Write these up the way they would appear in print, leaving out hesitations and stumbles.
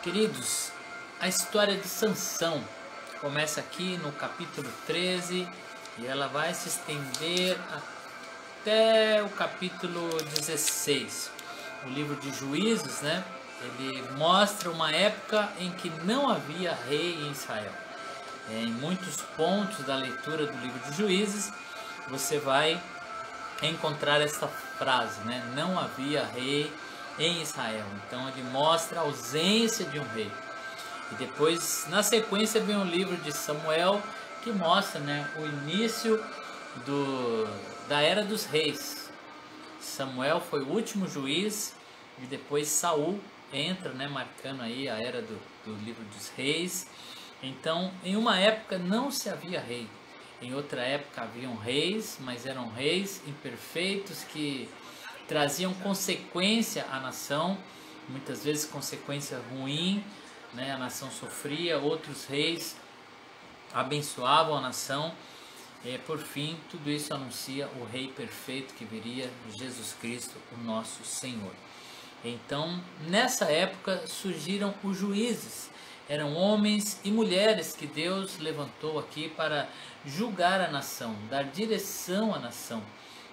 Queridos, a história de Sansão começa aqui no capítulo 13 e ela vai se estender até o capítulo 16. O livro de Juízes, né? Ele mostra uma época em que não havia rei em Israel. Em muitos pontos da leitura do livro de Juízes, você vai encontrar essa frase, né? Não havia rei em Israel. Então ele mostra a ausência de um rei. E depois, na sequência, vem o livro de Samuel, que mostra, né, o início da era dos reis. Samuel foi o último juiz e depois Saul entra, né, marcando aí a era do livro dos reis. Então, em uma época não se havia rei. Em outra época haviam reis, mas eram reis imperfeitos que traziam consequência à nação, muitas vezes consequência ruim, né? A nação sofria, outros reis abençoavam a nação. E por fim, tudo isso anuncia o rei perfeito que viria, Jesus Cristo, o nosso Senhor. Então, nessa época surgiram os juízes. Eram homens e mulheres que Deus levantou aqui para julgar a nação, dar direção à nação.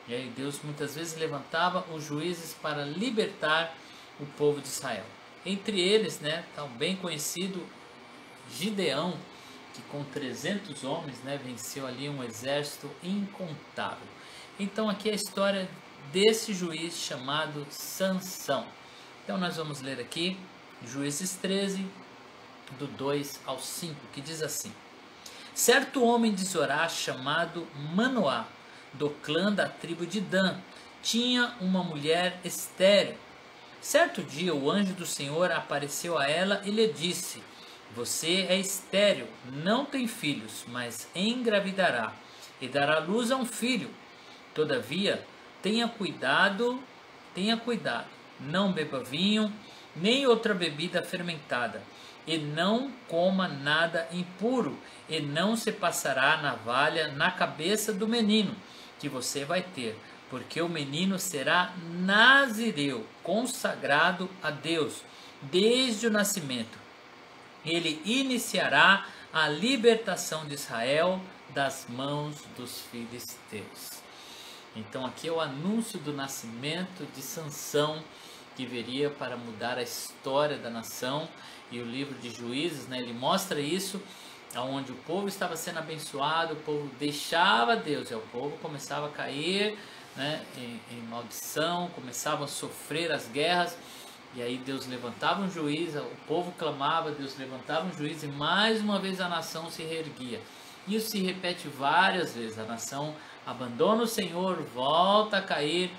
E aí Deus muitas vezes levantava os juízes para libertar o povo de Israel. Entre eles, né, tá bem conhecido Gideão, que com 300 homens, né, venceu ali um exército incontável. Então aqui é a história desse juiz chamado Sansão. Então nós vamos ler aqui Juízes 13, do 2 ao 5, que diz assim: Certo homem de Zorá chamado Manoá, do clã da tribo de Dan, tinha uma mulher estéril. Certo dia o anjo do Senhor apareceu a ela e lhe disse: Você é estéril, não tem filhos, mas engravidará e dará luz a um filho. Todavia, tenha cuidado, não beba vinho, nem outra bebida fermentada, e não coma nada impuro, e não se passará navalha na cabeça do menino que você vai ter, porque o menino será nazireu, consagrado a Deus, desde o nascimento. Ele iniciará a libertação de Israel das mãos dos filisteus. Então aqui é o anúncio do nascimento de Sansão, que viria para mudar a história da nação. E o livro de Juízes, né, ele mostra isso, onde o povo estava sendo abençoado, o povo deixava Deus, e o povo começava a cair, né, em maldição, começavam a sofrer as guerras, e aí Deus levantava um juiz, o povo clamava, Deus levantava um juiz, e mais uma vez a nação se reerguia. Isso se repete várias vezes, a nação abandona o Senhor, volta a cair,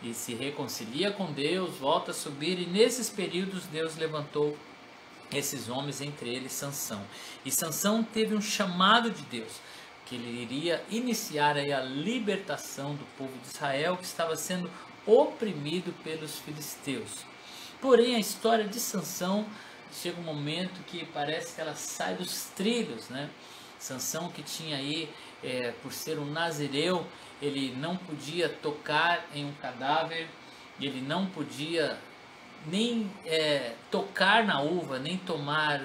e se reconcilia com Deus, volta a subir, e nesses períodos Deus levantou esses homens, entre eles Sansão. E Sansão teve um chamado de Deus, que ele iria iniciar aí a libertação do povo de Israel, que estava sendo oprimido pelos filisteus. Porém, a história de Sansão chega um momento que parece que ela sai dos trilhos, né? Sansão, que tinha aí, por ser um nazireu, ele não podia tocar em um cadáver, ele não podia nem tocar na uva, nem tomar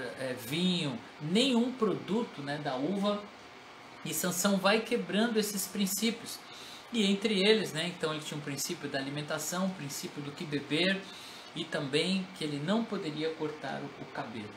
vinho, nenhum produto, né, da uva. E Sansão vai quebrando esses princípios. E entre eles, né, então ele tinha um princípio da alimentação, um princípio do que beber, e também que ele não poderia cortar o cabelo.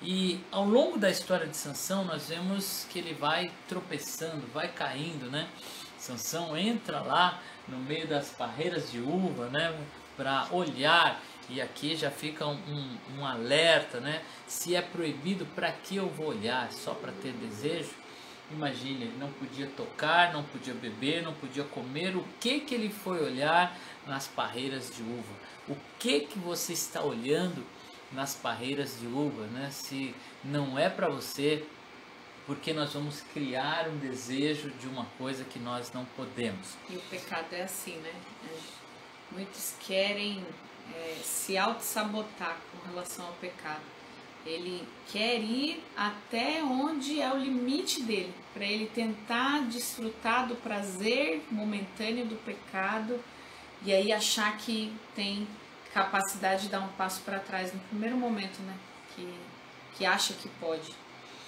E ao longo da história de Sansão, nós vemos que ele vai tropeçando, vai caindo, né? Sansão entra lá no meio das parreiras de uva, né, para olhar. E aqui já fica um alerta, né? Se é proibido, para que eu vou olhar? Só para ter desejo? Imagine, ele não podia tocar, não podia beber, não podia comer. O que ele foi olhar nas parreiras de uva? O que você está olhando nas parreiras de uva, né? Se não é para você, porque nós vamos criar um desejo de uma coisa que nós não podemos. E o pecado é assim, né? Muitos querem se auto-sabotar com relação ao pecado. Ele quer ir até onde é o limite dele, para ele tentar desfrutar do prazer momentâneo do pecado e aí achar que tem capacidade de dar um passo para trás no primeiro momento, né? que acha que pode.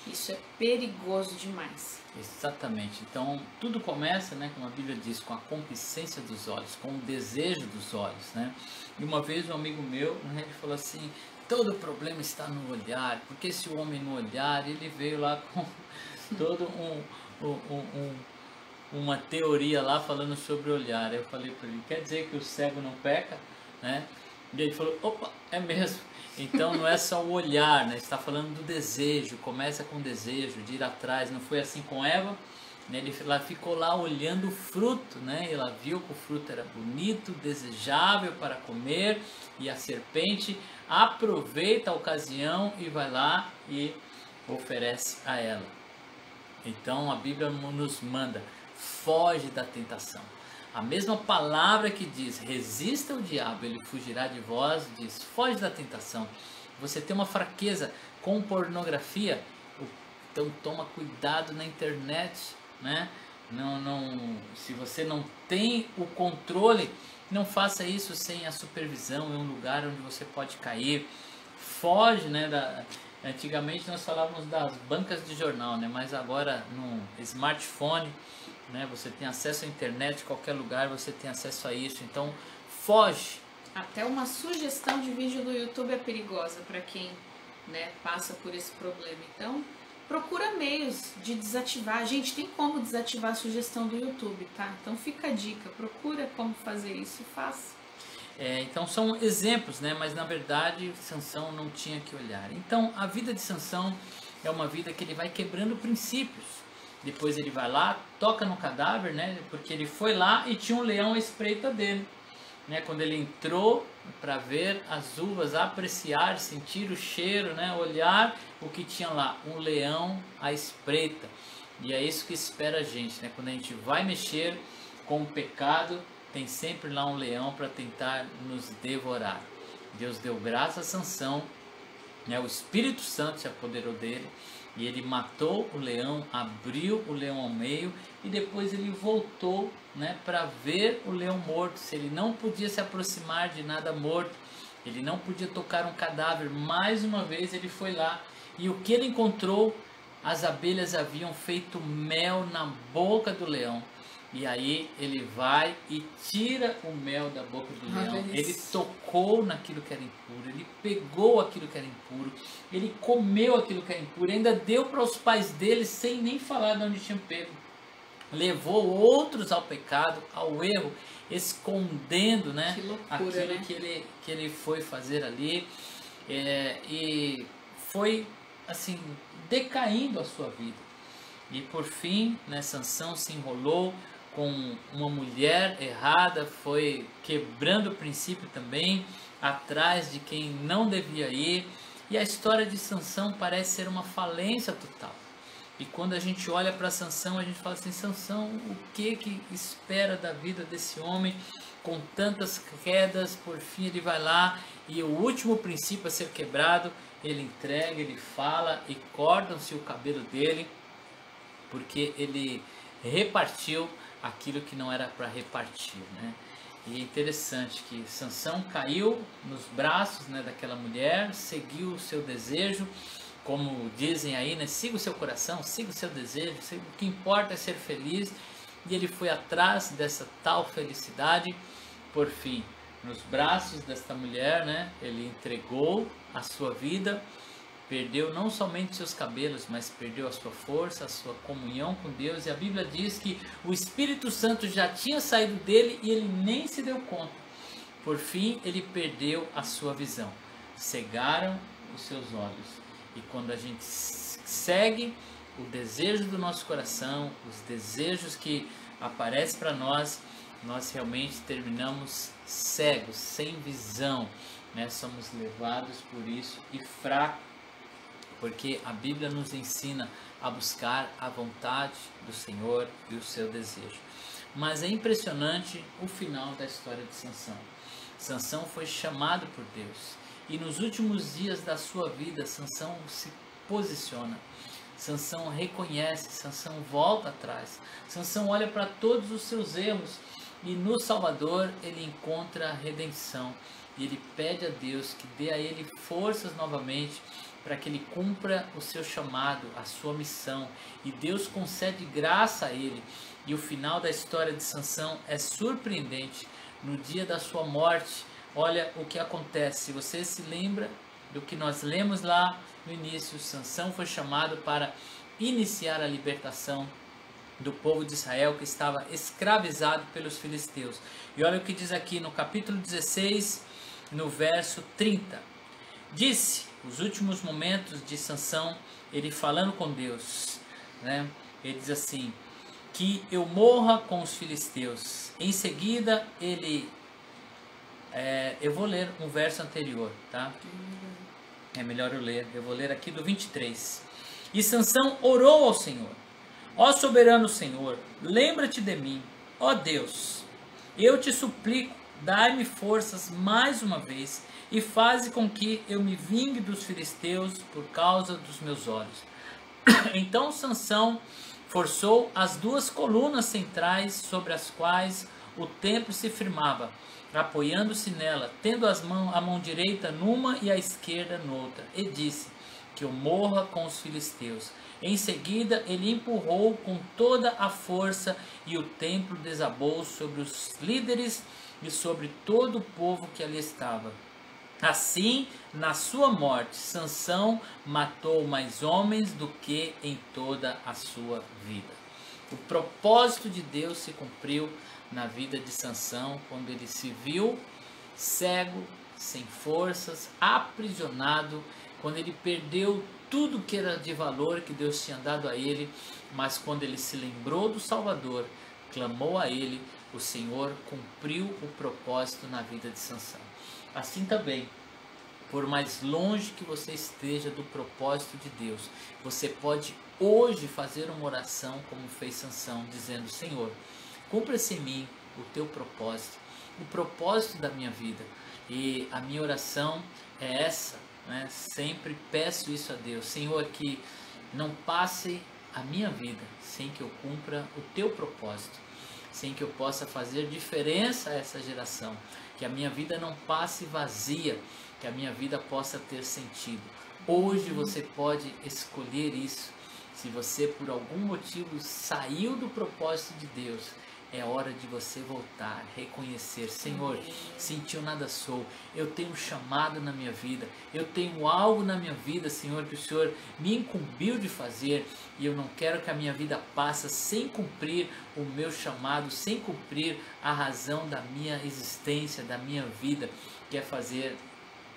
Isso é perigoso demais. Exatamente. Então, tudo começa, né, como a Bíblia diz, com a concupiscência dos olhos, com o desejo dos olhos, né? E uma vez um amigo meu, né, ele falou assim, todo problema está no olhar, porque se o homem no olhar, ele veio lá com todo uma teoria lá falando sobre o olhar. Eu falei para ele, quer dizer que o cego não peca, né? E ele falou, opa, é mesmo. Então não é só o olhar, né? Está falando do desejo, começa com o desejo de ir atrás. Não foi assim com Eva, né? Ela ficou lá olhando o fruto, né? Ela viu que o fruto era bonito, desejável para comer, e a serpente aproveita a ocasião e vai lá e oferece a ela. Então a Bíblia nos manda, foge da tentação. A mesma palavra que diz, resista ao diabo, ele fugirá de vós, diz, foge da tentação. Você tem uma fraqueza com pornografia, então toma cuidado na internet, né? Se você não tem o controle, não faça isso sem a supervisão, é um lugar onde você pode cair. Foge, né? Antigamente nós falávamos das bancas de jornal, né? Mas agora no smartphone, né? Você tem acesso à internet, qualquer lugar você tem acesso a isso, então foge. Até uma sugestão de vídeo do YouTube é perigosa para quem, né, passa por esse problema. Então procura meios de desativar. Gente, tem como desativar a sugestão do YouTube, tá? Então fica a dica, procura como fazer isso e faça. Então são exemplos, né? Mas na verdade Sansão não tinha que olhar. Então a vida de Sansão é uma vida que ele vai quebrando princípios. Depois ele vai lá, toca no cadáver, né? Porque ele foi lá e tinha um leão à espreita dele, né? Quando ele entrou para ver as uvas, apreciar, sentir o cheiro, né? Olhar o que tinha lá, um leão à espreita. E é isso que espera a gente, né? Quando a gente vai mexer com o pecado, tem sempre lá um leão para tentar nos devorar. Deus deu graça a Sansão, né? O Espírito Santo se apoderou dele e ele matou o leão, abriu o leão ao meio e depois ele voltou, né, para ver o leão morto. Se ele não podia se aproximar de nada morto, ele não podia tocar um cadáver, mais uma vez ele foi lá e o que ele encontrou? As abelhas haviam feito mel na boca do leão. E aí ele vai e tira o mel da boca do leão. Ele tocou naquilo que era impuro, ele pegou aquilo que era impuro, ele comeu aquilo que era impuro, ainda deu para os pais dele sem nem falar de onde tinham pego. Levou outros ao pecado, ao erro, escondendo, né, que loucura, aquilo, né? que ele foi fazer ali. E foi assim, decaindo a sua vida. E por fim, né, Sansão se enrolou com uma mulher errada, foi quebrando o princípio também, atrás de quem não devia ir. E a história de Sansão parece ser uma falência total. E quando a gente olha para Sansão, a gente fala assim, Sansão, o que espera da vida desse homem com tantas quedas? Por fim ele vai lá e o último princípio a ser quebrado, ele entrega, ele fala e cortam-se o cabelo dele, porque ele repartiu aquilo que não era para repartir, né? E é interessante que Sansão caiu nos braços, né, daquela mulher, seguiu o seu desejo, como dizem aí, né? Siga o seu coração, siga o seu desejo, o que importa é ser feliz. E ele foi atrás dessa tal felicidade. Por fim, nos braços desta mulher, né, ele entregou a sua vida, perdeu não somente seus cabelos, mas perdeu a sua força, a sua comunhão com Deus. E a Bíblia diz que o Espírito Santo já tinha saído dele e ele nem se deu conta. Por fim, ele perdeu a sua visão. Cegaram os seus olhos. E quando a gente segue o desejo do nosso coração, os desejos que aparecem para nós, nós realmente terminamos cegos, sem visão, né? Somos levados por isso e fracos, porque a Bíblia nos ensina a buscar a vontade do Senhor e o seu desejo. Mas é impressionante o final da história de Sansão. Sansão foi chamado por Deus e nos últimos dias da sua vida, Sansão se posiciona. Sansão reconhece, Sansão volta atrás. Sansão olha para todos os seus erros e no Salvador ele encontra a redenção. E ele pede a Deus que dê a ele forças novamente para que ele cumpra o seu chamado, a sua missão. E Deus concede graça a ele. E o final da história de Sansão é surpreendente. No dia da sua morte, olha o que acontece. Se você se lembra do que nós lemos lá no início, Sansão foi chamado para iniciar a libertação do povo de Israel que estava escravizado pelos filisteus. E olha o que diz aqui no capítulo 16, no verso 30. Disse, os últimos momentos de Sansão, ele falando com Deus, né? Ele diz assim, que eu morra com os filisteus. Em seguida, ele... eu vou ler um verso anterior, tá? É melhor eu ler. Eu vou ler aqui do 23. E Sansão orou ao Senhor. Ó soberano Senhor, lembra-te de mim. Ó Deus, eu te suplico, dai-me forças mais uma vez e faze com que eu me vingue dos filisteus por causa dos meus olhos. Então Sansão forçou as duas colunas centrais sobre as quais o templo se firmava, apoiando-se nela, tendo a mão direita numa e a esquerda noutra, e disse, que eu morra com os filisteus. Em seguida, ele empurrou com toda a força e o templo desabou sobre os líderes e sobre todo o povo que ali estava. Assim, na sua morte, Sansão matou mais homens do que em toda a sua vida. O propósito de Deus se cumpriu na vida de Sansão quando ele se viu cego, sem forças, aprisionado, quando ele perdeu tudo que era de valor que Deus tinha dado a ele, mas quando ele se lembrou do Salvador, clamou a ele, o Senhor cumpriu o propósito na vida de Sansão. Assim também, por mais longe que você esteja do propósito de Deus, você pode hoje fazer uma oração como fez Sansão, dizendo, Senhor, cumpra-se em mim o teu propósito, o propósito da minha vida. E a minha oração é essa, né? Sempre peço isso a Deus, Senhor, que não passe a minha vida sem que eu cumpra o teu propósito, sem que eu possa fazer diferença a essa geração, que a minha vida não passe vazia, que a minha vida possa ter sentido. Hoje você pode escolher isso. Se você por algum motivo saiu do propósito de Deus, é hora de você voltar, reconhecer, Senhor, sem ti eu nada sou, eu tenho um chamado na minha vida, eu tenho algo na minha vida, Senhor, que o Senhor me incumbiu de fazer, e eu não quero que a minha vida passe sem cumprir o meu chamado, sem cumprir a razão da minha existência, da minha vida, que é fazer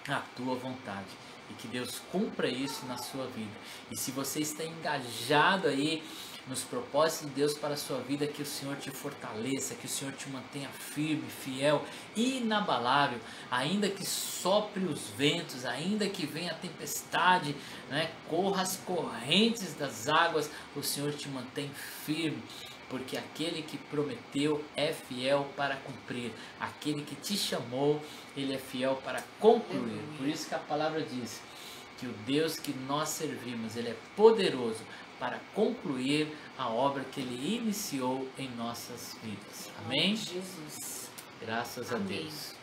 a tua vontade. E que Deus cumpra isso na sua vida. E se você está engajado aí nos propósitos de Deus para a sua vida, que o Senhor te fortaleça, que o Senhor te mantenha firme, fiel, inabalável, ainda que sopre os ventos, ainda que venha a tempestade, né, corra as correntes das águas, o Senhor te mantém firme, porque aquele que prometeu é fiel para cumprir, aquele que te chamou, ele é fiel para concluir. Por isso que a palavra diz que o Deus que nós servimos, ele é poderoso para concluir a obra que ele iniciou em nossas vidas. Amém? Jesus. Graças a Deus.